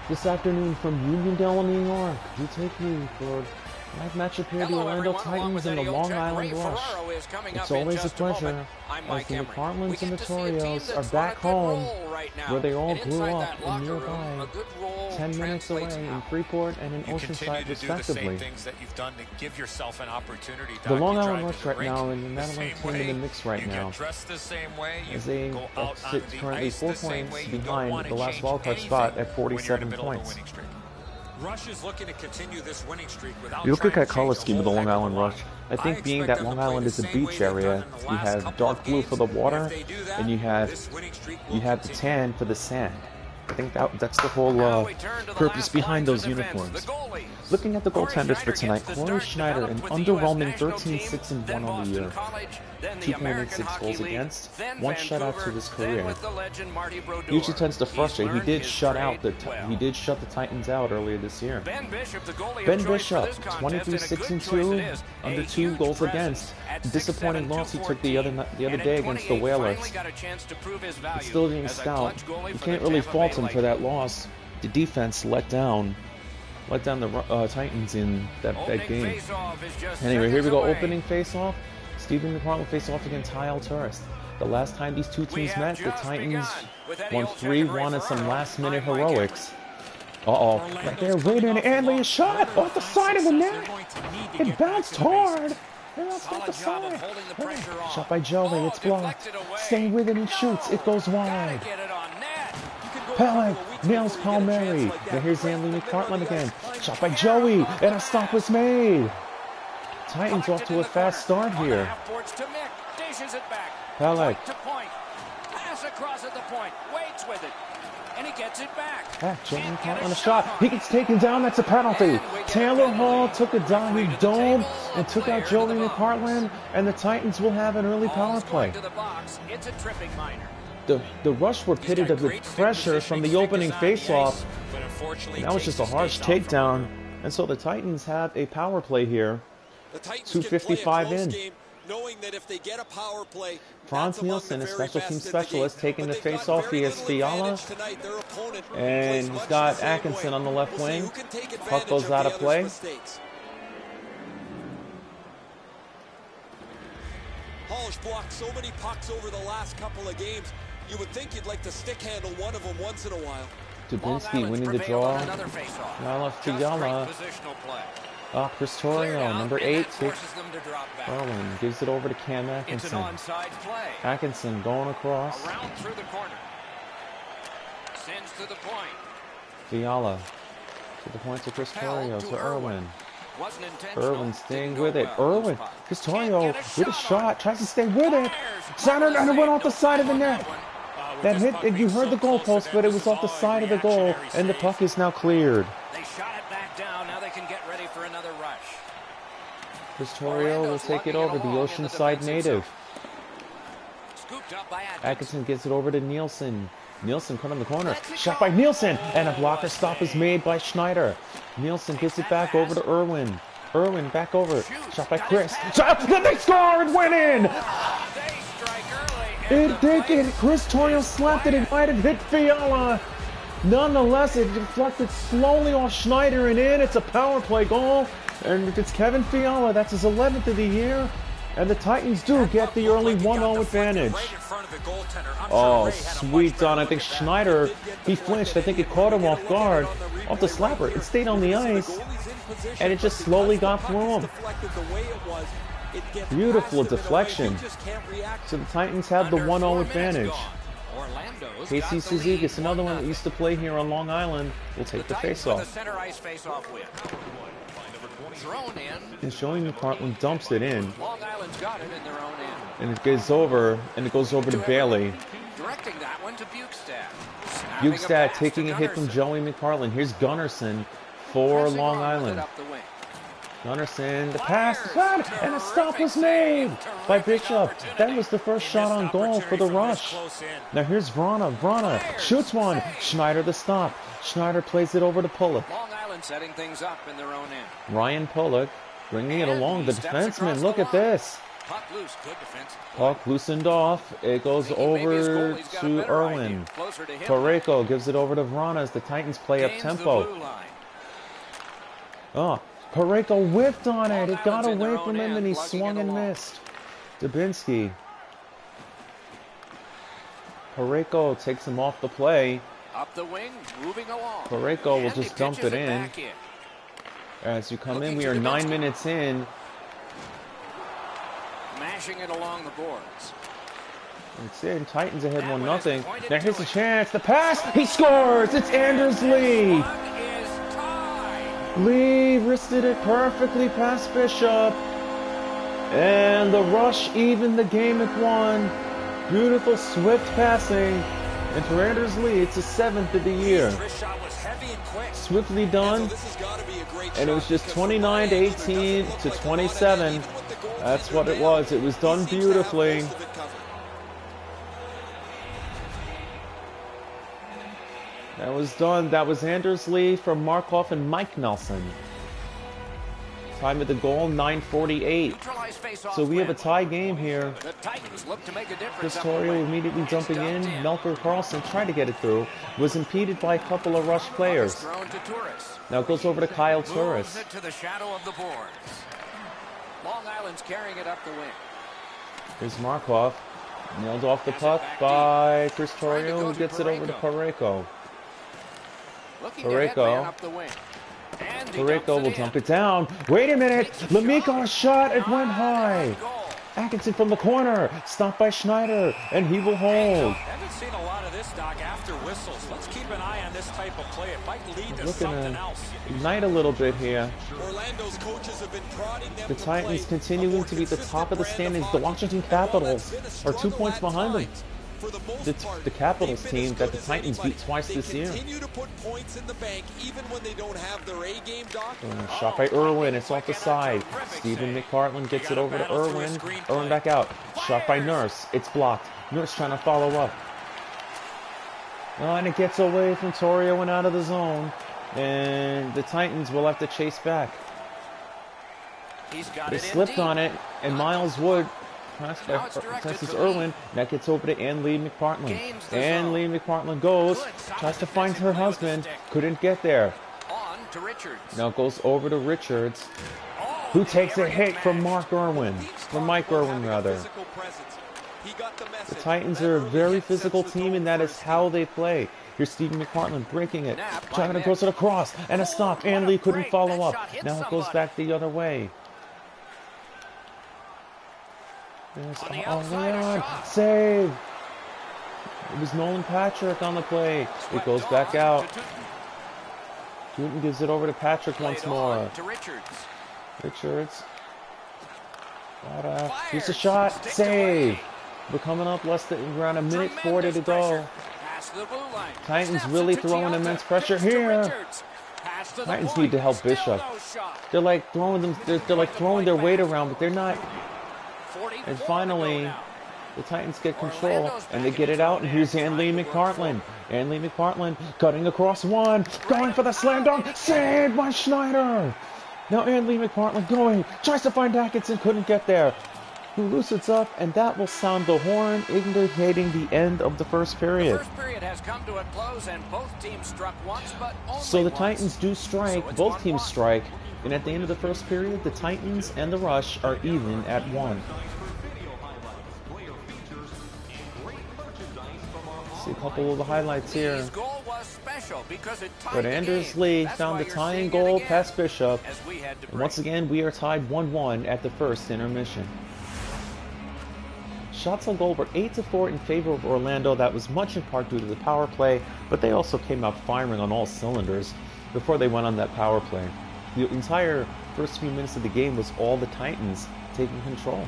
This afternoon from Uniondale, New York, we take you for a live matchup here, the Orlando Titans and the Long Island Rush. It's always a pleasure as the McFarlands and the Torios are back home where they all grew up in nearby 10 minutes away in Freeport and in Oceanside, respectively. The Long Island Rush right now, and the Madeline team in the mix right now, as they sit currently 4 points behind the last wildcard spot at 47 points. Rush is looking to continue this winning streak without. You look at that color scheme of the Long Island Rush. I think being that Long Island is a beach area, you have dark blue for the water, and you have the tan for the sand. I think that's the whole purpose behind those uniforms. Looking at the goaltenders for tonight, Corey Schneider, an underwhelming 13-6-1 on the year. 2.86 goals against, 1 shutout to his career. He usually tends to frustrate. He did shut the Titans out earlier this year. Ben Bishop, 23-6-2, under 2 goals against. Disappointing loss he took the other day against the Whalers. It's still being stout. You can't really fault him for that loss. The defense let down the Titans in that game. Anyway, here we go. Opening face-off. Stephen McFarland face off against Kyle Turris. The last time these two teams met, the Titans won 3-1 in some last-minute heroics. Right there, waiting, and a shot off the side of the net. It bounced hard. Off the side. Shot by Joey, it's blocked. Staying with it and shoots. It goes wide. Pellick nails Palmieri. Now here's Anthony McFarland again. Shot by Joey, and a stop was made. Titans off to a fast start here. Pellick. Pass across at the point. Waits with it. And he gets it back. Joey McFarland on a shot. He gets taken down. That's a penalty. Taylor Hall took a diving dome and took out Joey McFarland, and the Titans will have an early power play. It's a tripping minor. The Rush were pitted under pressure from the opening faceoff. That was just a harsh takedown, and so the Titans have a power play here. 2:55 in. Knowing that if they get a power play, Franz Nielsen, a special team specialist, taking the face-off. He has Fiala, and he's got Atkinson on the left wing. Puck goes out of play. Hall's blocked so many pucks over the last couple of games. You would think you'd like to stick handle one of them once in a while. Dubinsky winning the draw. Now Fiala. Chris Torrio, number 8, Erwin gives it over to Cam Atkinson. Atkinson going across. Around through the corner. Sends to the point. Fiala to the point to Chris Torrio, to Erwin. Erwin staying with it. Erwin, Chris Torrio with a shot, tries to stay with it. Centered, and it went off the side of the net. That hit, you heard the goalpost, but it was off the side of the goal, and the puck is now cleared. They shot it back down. Now they can get ready for another rush. Chris Torrio will take it over, the Oceanside native. Atkinson gets it over to Nielsen. Nielsen put on the corner. Shot by Nielsen, and a blocker stop is made by Schneider. Nielsen gets it back over to Erwin. Erwin back over. Shot by Chris. Shot, then they score and went in! It did it. Chris Torrio slapped it. It might have hit Fiala. Nonetheless, it deflected slowly off Schneider and in. It's a power play goal. And it's Kevin Fiala. That's his 11th of the year. And the Titans do get the early 1-0 advantage. Oh, sweet done. I think Schneider, he flinched. I think it caught him off guard. Off the slapper. It stayed on the ice. And it just slowly got through him. Beautiful deflection. So the Titans have the 1-0 advantage. Casey Cizikas, another one that used to play here on Long Island, will take the faceoff. And showing McFarland dumps it in. And it goes over, to Bailey. Directing that one to Bukestad. Bukestad taking a hit from Joey McFarland. Here's Gunnarsson for Long Island. Gunnarsson, the pass, and a stop was made by Bishop. That was the first shot on goal for the Rush. Now here's Vrana. Vrana shoots one. Schneider the stop. Schneider plays it over to Pulick. Long Island setting things up in their own end. Ryan Pulick bringing it along. The defenseman, look at this. Puck loose, good defense. Puck loosened off. It goes over to Irwin. Parayko gives it over to Vrana as the Titans play up tempo. Oh, Parayko whiffed on it. It got away from him and he swung and missed. Dubinsky. Parayko takes him off the play. Up the wing, moving along. Parayko will just dump it in. As you come in, we are 9 minutes in. Mashing it along the boards. It's in. Titans ahead 1-0. Now here's a chance. The pass. He scores. It's Anders Lee. Lee wristed it perfectly past Bishop. And the Rush evened the game at 1. Beautiful, swift passing. And for Anders Lee, it's his 7th of the year. Swiftly done. And it was just 29-18 to 27. That's what it was. It was done beautifully. That was done. That was Anders Lee from Markov and Mike Nelson. Time of the goal, 9:48. So we have a tie game here. Chris Torrio immediately jumping in. Melker Carlson tried to get it through. Was impeded by a couple of Rush players. Now it goes over to Kyle Turris. Long Island's carrying it up the wing. Here's Markov. Nailed off the puck by Chris Torrio, who gets it over to Parayko. Parayko will dump it down. Wait a minute. Lemiko's shot. It went high. Atkinson from the corner. Stopped by Schneider. And he will hold. Haven't seen a lot of this, Doc, after whistles. Let's keep an eye on this type of play. It might lead to something else. Ignite a little bit here. Orlando's coaches have been prodding them. The Titans continuing to be at the top of the standings. The Washington Capitals are 2 points behind them. The Capitals team that the Titans beat twice this year. Continue to put points in the bank even when they don't have their A game, Doc. Shot by Irwin. It's off the side. Stephen McPartland gets it over to Irwin. Irwin back out. Shot by Nurse. It's blocked. Nurse trying to follow up. And it gets away from Torrio and out of the zone. And the Titans will have to chase back. They slipped on it, and Miles Wood passed by Texas Irwin. That gets over to Ann Lee McPartland. Ann Lee McPartland goes, tries to find her husband, couldn't get there. Now it goes over to Richards, who takes a hit from Mike Irwin. The Titans are a very physical team, and that is how they play. Here's Stephen McPartland breaking it, trying to go to the cross, and a stop. Ann Lee couldn't follow up. Now it goes back the other way. Save! It was Nolan Patrick on the play. It goes back out. Newton gives it over to Patrick once more. Richards. Here's a shot. Save! We're coming up less than around a minute 40 to go. Titans really throwing immense pressure here. Titans need to help Bishop. They're like throwing them. They're like throwing their weight around, but they're not. And finally, the Titans get control, and they get it out, and here's Ann Lee McPartland. Ann Lee McPartland cutting across one, going for the slam dunk, saved by Schneider. Now Ann Lee McPartland going, tries to find Atkinson, couldn't get there. Who loosens up, and that will sound the horn, indicating the end of the first period. The first period has come to a close, and both teams struck once, but only so the once. Titans do strike, So both teams strike, and at the end of the first period, the Titans and the Rush are even at 1. See a couple of the highlights here. Lee's goal was special because it tied But the Anders game. Lee That's found why the you're tying seeing it goal again past Bishop. as we had to And once break. again, we are tied 1-1 at the first intermission. Shots on goal were 8-4 in favor of Orlando. That was much in part due to the power play, but they also came out firing on all cylinders before they went on that power play. The entire first few minutes of the game was all the Titans taking control.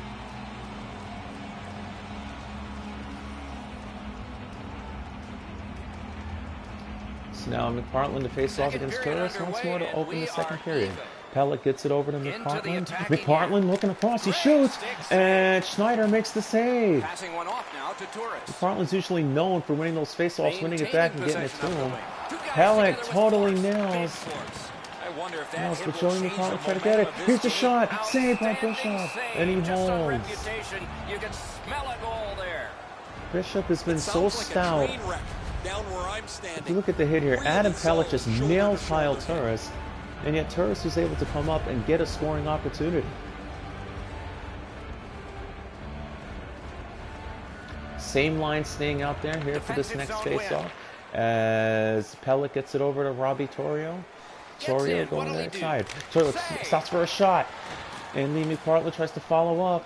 So now McPartland to face off against Turris once more to open the second period. Pellet gets it over to McPartland. McPartland looking across, he shoots, and Schneider makes the save. Passing one off now to Torres. McPartland's usually known for winning those face-offs, winning it back and getting it to him. Pellet totally nails. wonder if No, that but showing the Carlton try to get it. Here's the shot. Saved by Bishop. And he holds. You can smell a goal there. Bishop has been so stout. Down where I'm standing. If you look at the hit here, Adam Pelech just nailed Kyle Turris, and yet Turris was able to come up and get a scoring opportunity. Same line staying out there here for this next face-off as Pelech gets it over to Robbie Torrio. Torrio going to the side. Torrio stops for a shot, and Lee McPartland tries to follow up.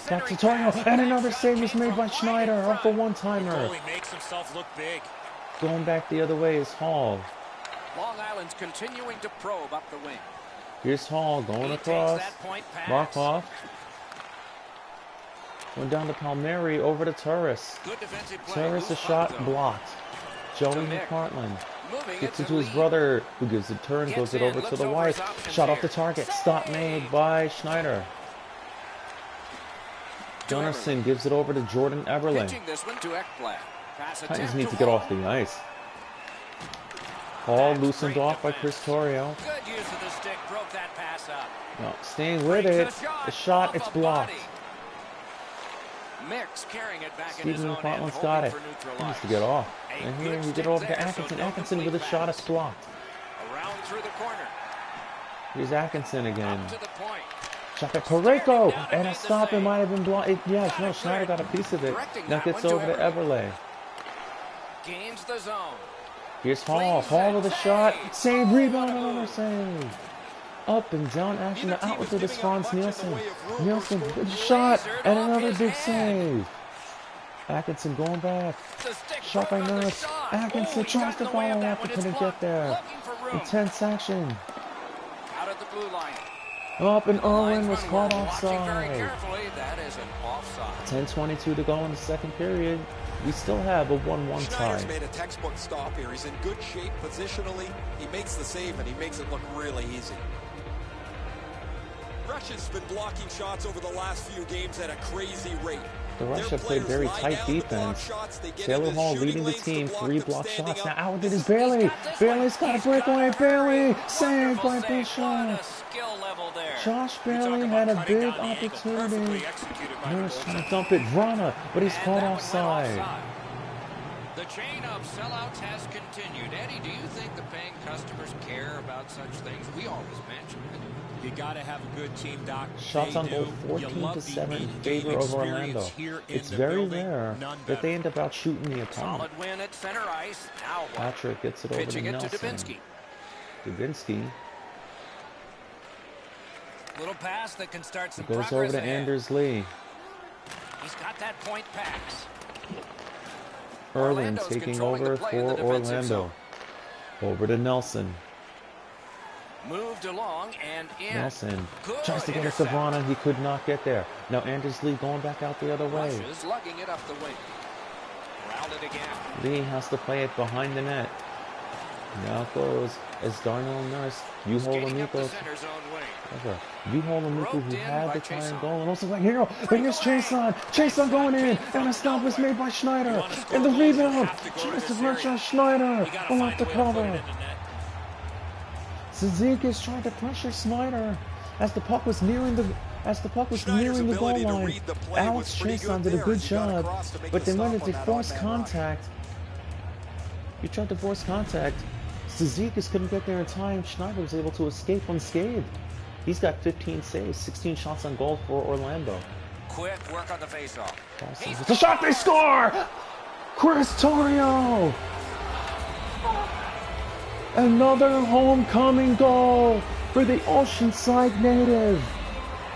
Back to Torrio, and another save is made by Schneider off a one-timer. Makes himself look big. Going back the other way is Hall. Long Island's continuing to probe up the wing. Here's Hall going across. Markov. Going down to Palmieri, over to Turris. Turris, a shot blocked. Joey McPartland gets it to his brother, who gives a turn, goes it over to the wires. Shot off the target. Stop made by Schneider. Gunnarsson gives it over to Jordan Eberle. Titans need to get off the ice. Hall loosened off by Chris Torrio. Good use of the stick, broke that pass up. No, staying with it. The shot, it's blocked. Mix carrying it back Stephen McPartland's got it. He needs to get off. And here he get over to Atkinson. Atkinson with a shot, it's blocked. Around through the corner. Here's Atkinson again. To the point. Shot at Pareko, and a stop. It might have been blocked. Yes, no, Schneider got a piece of it. Now gets over to Eberle. Gains the zone. Here's Hall. Hall with a shot. Save, rebound, another save. Up and down action. Out with it is Franz Nielsen. Nielsen with a shot, and another big save. Atkinson going back. Shot by Nurse. Atkinson tries to follow up, but couldn't get there. Intense action. Out of the blue line. Up, and Irwin was caught offside. 10:22 to go in the second period. We still have a 1-1 tie. Schneider's made a textbook stop here. He's in good shape positionally. He makes the save, and he makes it look really easy. Russia's been blocking shots over the last few games at a crazy rate. The Russia played very tight defense. Taylor Hall leading the team, 3 blocked shots. Now out with it is Bailey. Bailey's got a breakaway. Bailey saved by Bishop. Josh Bailey had a big opportunity. Nurse trying to dump it. Vrana, but he's caught offside. The chain of sellouts has continued. Eddie, do you think the paying customers care about such things? We always mention it. You got to have a good team, Doc. Shots on goal 14-7 in favor of Orlando. It's very rare that they end up out shooting the opponent. Solid win at center ice. Now Patrick gets it over to Nelson. Dubinsky. Little pass that can start some goes over to ahead. Anders Lee. He's got that point pass. Irwin taking over for Orlando. Over to Nelson. Moved along and in. Nelson tries to get it to Vrana. He could not get there. Now Anders Lee going back out the other way. Russia's lugging it up the wing. Routed again. Lee has to play it behind the net. Now it goes as Darnell Nurse. Juho Lemico. Juho Lemico, who had the tying goal, and also like hero. But here's Chason. Chason going in, and a stop was made by Schneider. And the rebound tries to pressure Schneider. Will have to cover. Suzuki is trying to pressure Schneider as the puck was nearing the goal line. Alex Chason did a good job, but they went into forced contact. He tried to force contact. Suzuki couldn't get there in time. Schneider was able to escape unscathed. He's got 15 saves, 16 shots on goal for Orlando. Quick work on the faceoff. The shot, they score! Chris Torrio! Another homecoming goal for the Oceanside native.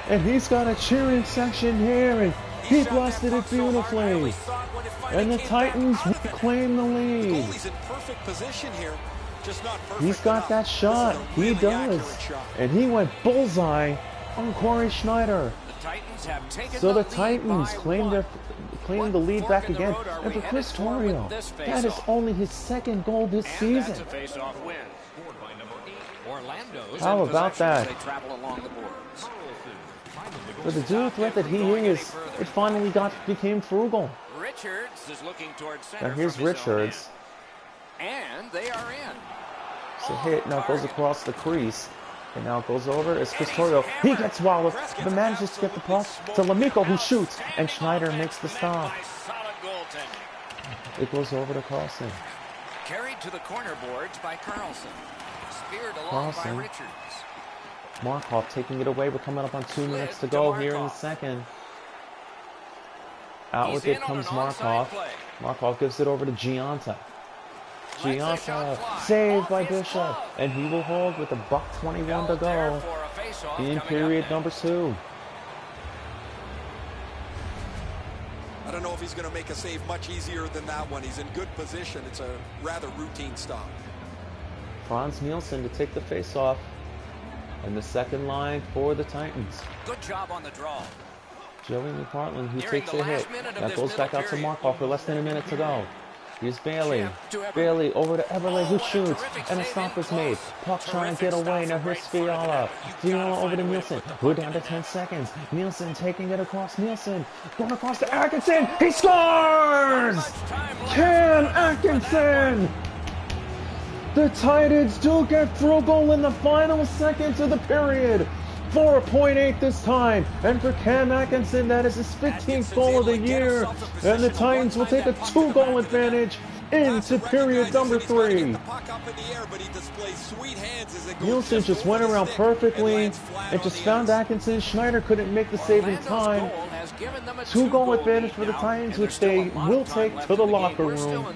And he's got a cheering section here, and he blasted it beautifully. And the Titans reclaim the lead. He's in perfect position here. Just not perfect. He's got that shot. He does. And he went bullseye on Corey Schneider. So the Titans claim the lead back again. And for Chris Torrio, that is only his second goal this season. How about that? For the dual threat that he is, it finally became frugal. Richards is looking towards center. Now here's Richards. And they are in. It's a hit. Now it goes across the crease. And now it goes over. It's Chris Torrio. He gets walloped, but manages to get the puck to Lamico, who shoots. And Schneider makes the stop. It goes over to Carlson. Carried to the corner boards by Carlson. Speared along by Richards. Markov taking it away. We're coming up on 2 minutes to go here in the second. Out with it comes Markov. Markov gives it over to Gianta. Gianta saved by Bishop, and he will hold with $1:21 to go in period number 2. I don't know if he's going to make a save much easier than that one. He's in good position. It's a rather routine stop. Franz Nielsen to take the face-off, and the second line for the Titans. Good job on the draw. Joey McPartland, who takes a hit. That goes back out to Markov for less than a minute to go. Here's Bailey. Bailey over to Everly, who shoots, and a stop is made. Puck trying to get away. Now here's Fiala. Fiala over to Nielsen. We're down to 10 seconds. Nielsen taking it across. Nielsen going across to Atkinson. He scores! Cam Atkinson! The Titans do get through a goal in the final seconds of the period. 4.8 this time, and for Cam Atkinson, that is his 15th goal of the year, and the Titans will take a 2-goal advantage into period number 3. Nielsen just went around perfectly and just found Atkinson. Schneider couldn't make the save in time. 2-goal advantage for the Titans, which they will take to the locker room.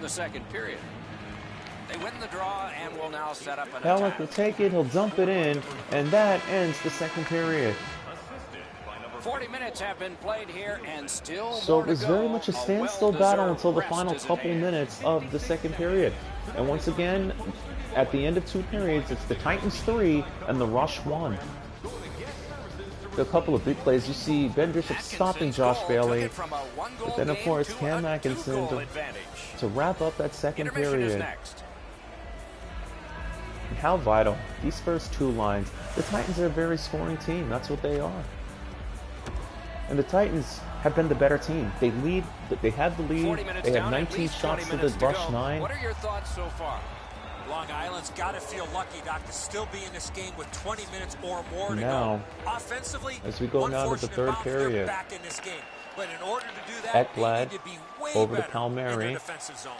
They win the draw and will now set up an Halleck will take it, he'll dump it in, and that ends the second period. 40 minutes have been played here and still So it was very much a standstill battle until the final couple minutes of the second period. And once again, at the end of 2 periods, it's the Titans 3 and the Rush 1. A couple of big plays. You see Ben Bishop stopping Josh Bailey, but then of course Cam Atkinson to wrap up that second period. How vital these first 2 lines. The Titans are a very scoring team. That's what they are. And the Titans have been the better team. They lead. They have the lead. They have 19 shots to the Rush 9. What are your thoughts so far? Long Island's got to feel lucky, Doc, to still be in this game with 20 minutes or more to now, go. Offensively, as we go now to the third period, back in this game. But in order to do that, Ekblad they need to be way over to better Palmieri. in their defensive zone.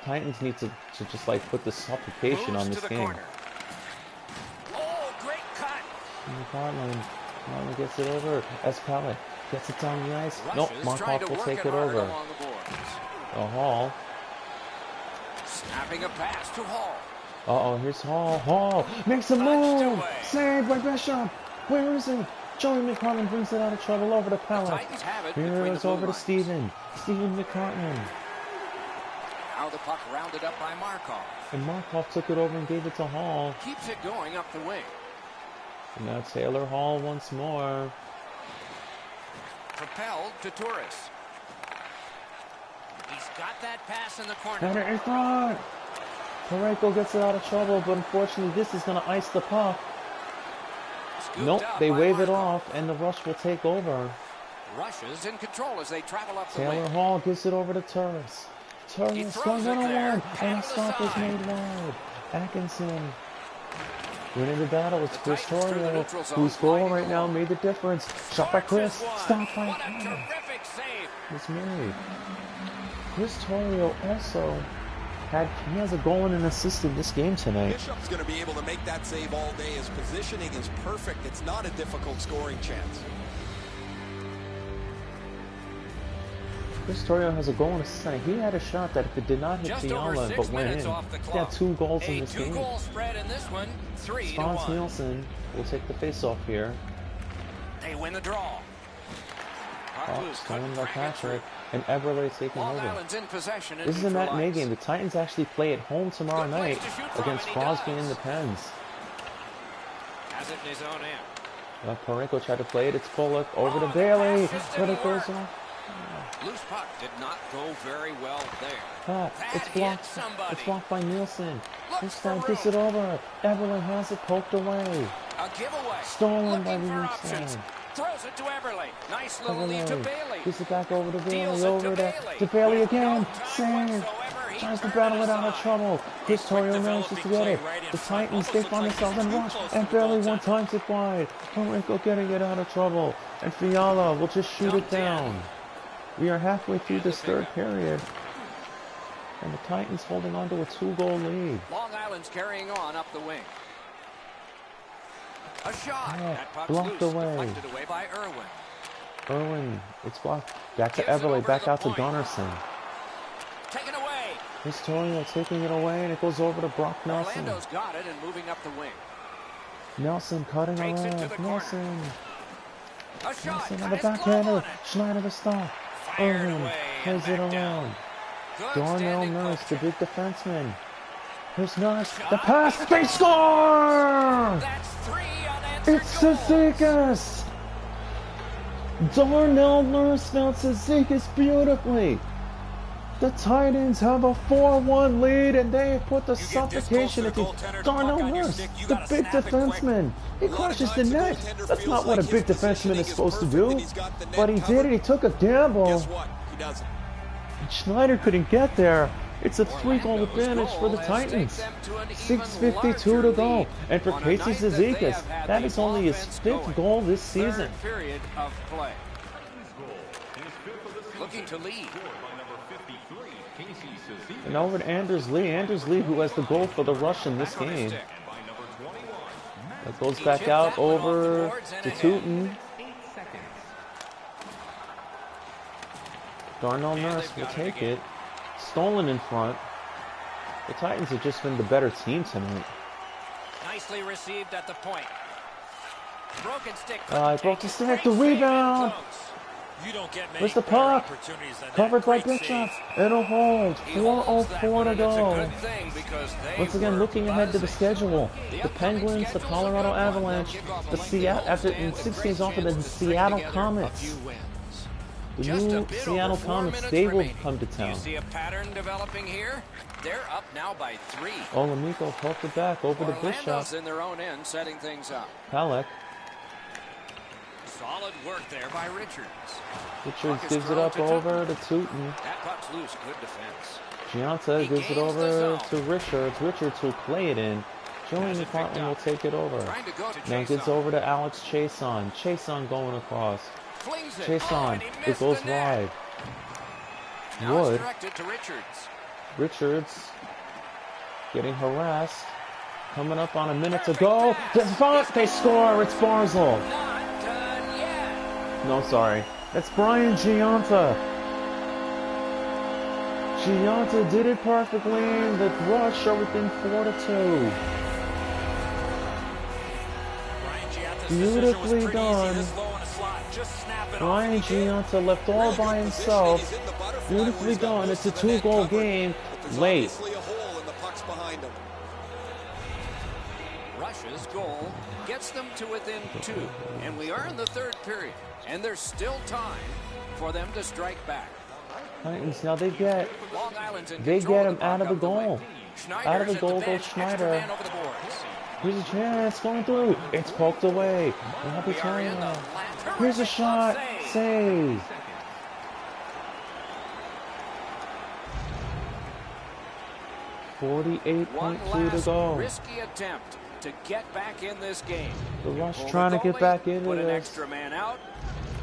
Titans need to just like put the suffocation on this game. Oh, great cut. Marlon gets it over. Espellet gets it down the ice. Nope, Markov will take it over. Hall. Snapping a pass to Hall. Uh-oh, here's Hall. Hall makes a move. Saved by Bishop. Where is it? Joey McCartney brings it out of trouble over to Pellet. Here it's over to Steven. Steven McCartney. Now the puck rounded up by Markov. And Markov took it over and gave it to Hall. Keeps it going up the wing. And now Taylor Hall once more. Propelled to Turris. He's got that pass in the corner. Header in front. Parayko gets it out of trouble, but unfortunately this is going to ice the puck. Nope, they wave it off, and the Rush will take over. Rush is in control as they travel up the wing. Taylor Hall gives it over to Turris. Turris going one-on-one, and a stop is made wide. Atkinson winning the battle. It's Chris Torrio, whose goal right now made the difference. Shot by Chris, stopped by Hall. It's made. Chris Torrio also has a goal and an assist in this game tonight. Bishop's going to be able to make that save all day. His positioning is perfect. It's not a difficult scoring chance. Chris Torrio has a goal and assist tonight. He had a shot that if it did not hit Fiala but went in, he had 2 goals in this game. Spread in this one, 3-1. Franz Nielsen will take the face-off here. They win the draw. Hawks going by Patrick, and Eberle taking over. This is a matinee game. The Titans actually play at home tomorrow night against Crosby and the Pens. Has it in his own end. Parayko tried to play it. It's Pollock over to Bailey, but it goes off. Loose puck did not go very well there. It's blocked. It's blocked by Nielsen. This time gets it over. Eberle has it poked away. A giveaway. Stolen by the inside. Throws it to Eberle. Nice little lead to Bailey. Gives it back over to Bailey. Over to Bailey again. Save. tries to battle it out of trouble. Historio manages to get it. The Titans, they find themselves in rush, and barely one times it wide. Marinko getting it out of trouble, and Fiala will just shoot it down. We are halfway through this third period, and the Titans holding on to a 2-goal lead. Long Island's carrying on up the wing. A shot. That puck's blocked loose, away. deflected away by Irwin. Irwin, it's blocked. Back to Everly, back out to Gunnarsson. Taken away. Historio taking it away, and it goes over to Brock Nelson. Orlando's got it and moving up the wing. Nelson cutting Takes it to around. the corner. Nelson. A shot. Nelson on Got the his glove on backhander. it. Schneider to stop. Fired Irwin away plays and it back down. around. Good Darnell standing Nurse, poke the check. big defenseman. Here's Nurse. The pass. They score! That's 3 unanswered It's goals. Cizikas! Darnell Nurse found Cizikas beautifully. The Titans have a 4-1 lead, and they put the suffocation to the into goaltender, Darnell puck on your Nurse, stick, you the gotta big snap it quick. defenseman. He A lot of crushes the times the net. goaltender That's feels not what a like big his defenseman positioning is is supposed to perfect do. and he's got the net But he did covered. it. He took a gamble. Guess what? He doesn't. Schneider couldn't get there. It's a 3-goal Orlando's advantage for goal the has Titans. taken them to an even 6:52 to go. larger And for lead Casey on a night that they Cizikas, have had that the is only his offense 5th going. goal this season. Third period of play. Looking to lead. And over to Anders Lee. Anders Lee, who has the goal for the Rush in this Back on his game. stick. That goes He back chipped out that one off the over boards and to ahead. Tootin. Darnell And Nurse they've will got it take again. it. Stolen in front. The Titans have just been the better team tonight. Nicely received at the point. Broken stick. Broke the stick, the rebound. You don't get many Where's the better puck? opportunities than that. Covered by Great Bishop. save. And a hold. He holds that 4:04 one, to and it's a go. good thing because they Once again, were looking ahead to the buzzing. schedule, the upcoming Penguins, the schedule's a Colorado good one. Avalanche, They'll kick off a the lengthy Seattle after homestand in with 6 great days off of the chance to string Seattle together a Comets. few wins. The Just a new bit Seattle over 4 Comets, minutes they will remaining. come to Do town. you see a pattern developing here? They're up now by 3. Olamico poked it back over to Bishop. Orlando's in their own end, setting things up. Halleck. Solid work there by Richards. Richards Puck is gives it thrown up to over to Tootin. That puck's loose. Good defense. Gianta He gives it gains the over zone. to Richards. Richards will play it in. Joey Has it picked McPartland will up. take it over. Trying to go to Now chase gets on. over to Alex Chason. Chason going across. Flings it. Chason. and he It missed goes the net. wide. Now it's Wood. directed to Richards. Richards getting harassed. Coming up on a minute to go. Devont, they score. It's Barzal. Not done yet. No, sorry. That's Brian Gianta. Gianta did it perfectly. The Rush are within 4-2. Brian Gianta's Beautifully decision was pretty done. easy. This low in a slot. Just snap it Brian off. He did. Gianta left all Really by good himself. positioning. He's in the butterfly where Beautifully he's got done. most It's a of the net 2-goal covered, game. but there's Late. obviously a hole and the puck's behind him. Rush's goal gets them to within 2. And we are in the third period. And there's still time for them to strike back. Titans, now they get Long Island's in They control get of him the out puck of the up the wing. goal. Schneider's Out of the at goal goes bench. Extra Schneider. man over the boards. Here's a chance going through. It's poked away. Robbie We are in the Turner. last. Here's a Terrific shot. save. Save. One 48.2 to last go. risky attempt to get back in this game. The Rush Pull the trying to get goalie, back into put an this. extra man out,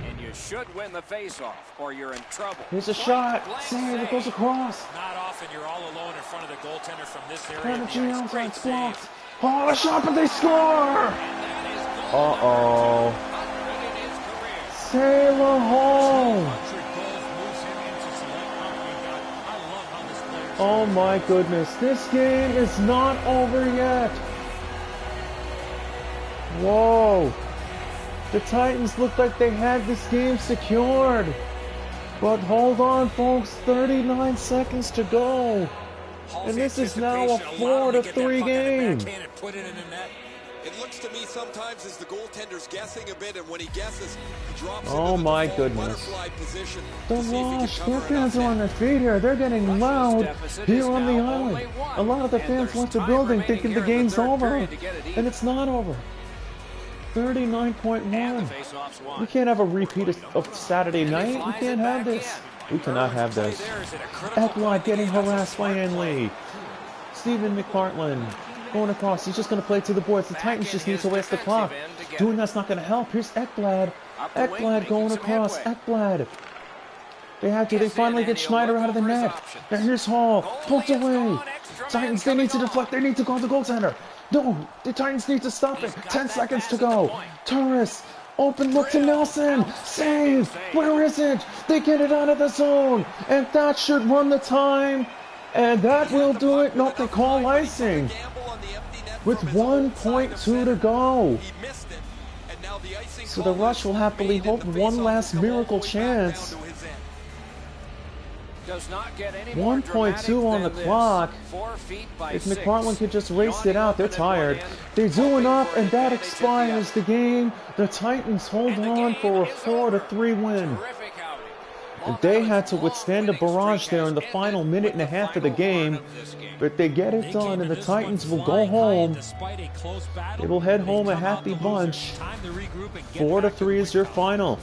and you should win the faceoff, or you're in trouble. Here's a Point shot. blank Save. It goes across. Not often you're all alone in front of the goaltender from this area. Connor of the ice. Gianta, Great it's save. blocked. Oh, a shot, but they score. And that is goal Uh-oh. number 100 in his career. Sailor home. 100 goals moves him into select company, God. I love how this player. Oh my goodness. This game is not over yet. Whoa. The Titans looked like they had this game secured. But hold on, folks. 39 seconds to go. And this is now a 4-3 game. Put it in the net. It looks to me sometimes as the goaltender's guessing a bit, and when he guesses, he drops Oh into the my default goodness. butterfly position The to see if he can Rush, cover their enough fans are on net. their feet here. They're getting Rush's loud deficit here is on the now island. only one, A lot of the and fans there's left the time building remaining thinking the here in the game's third over. period to get it even. And it's not over. And 39.1. the faceoff's won. We can't have a repeat of Saturday And he night. We flies can't it have back this. in. We cannot have this. Ekblad getting harassed by Hanley. Stephen McPartland going across. He's just going to play to the boards. The Titans just need to waste the clock. Doing that's not going to help. Here's Ekblad. Ekblad going across. Ekblad. They have to. They finally get Schneider out of the net. Now here's Hall. Poked away. Titans, they need to deflect. They need to go to the goaltender. No, the Titans need to stop it. 10 seconds to go. Turris. Open look to Nelson. Save. Where is it? They get it out of the zone. And that should run the time. And that will do it. Nope, they call icing. With 1.2 to go. So the Rush will happily hope one last miracle chance. 1.2 on the clock. If McPartland could just race it out, they're tired. They do enough, and that expires the game. The Titans hold on for a 4-3 win. They had to withstand a barrage there in the final minute and a half of the game, but they get it done, and the Titans will go home. They will head home a happy bunch. 4-3 is your final.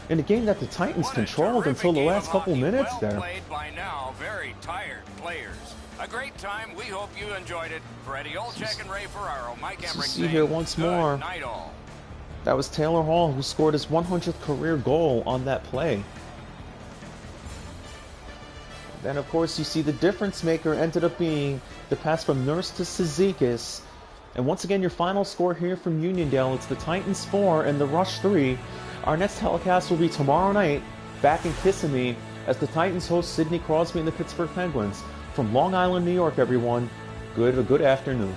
In a game that the Titans controlled until the last couple minutes there. By now, very tired players. A great time. We hope you enjoyed it. For Eddie Olczyk and Ray Ferraro, Mike Emmerich. See here once more. That was Taylor Hall who scored his 100th career goal on that play. Then, of course, you see the difference maker ended up being the pass from Nurse to Cizikas. And once again, your final score here from Uniondale, it's the Titans 4 and the Rush 3. Our next telecast will be tomorrow night, back in Kissimmee, as the Titans host Sidney Crosby and the Pittsburgh Penguins. From Long Island, New York, everyone, a good afternoon.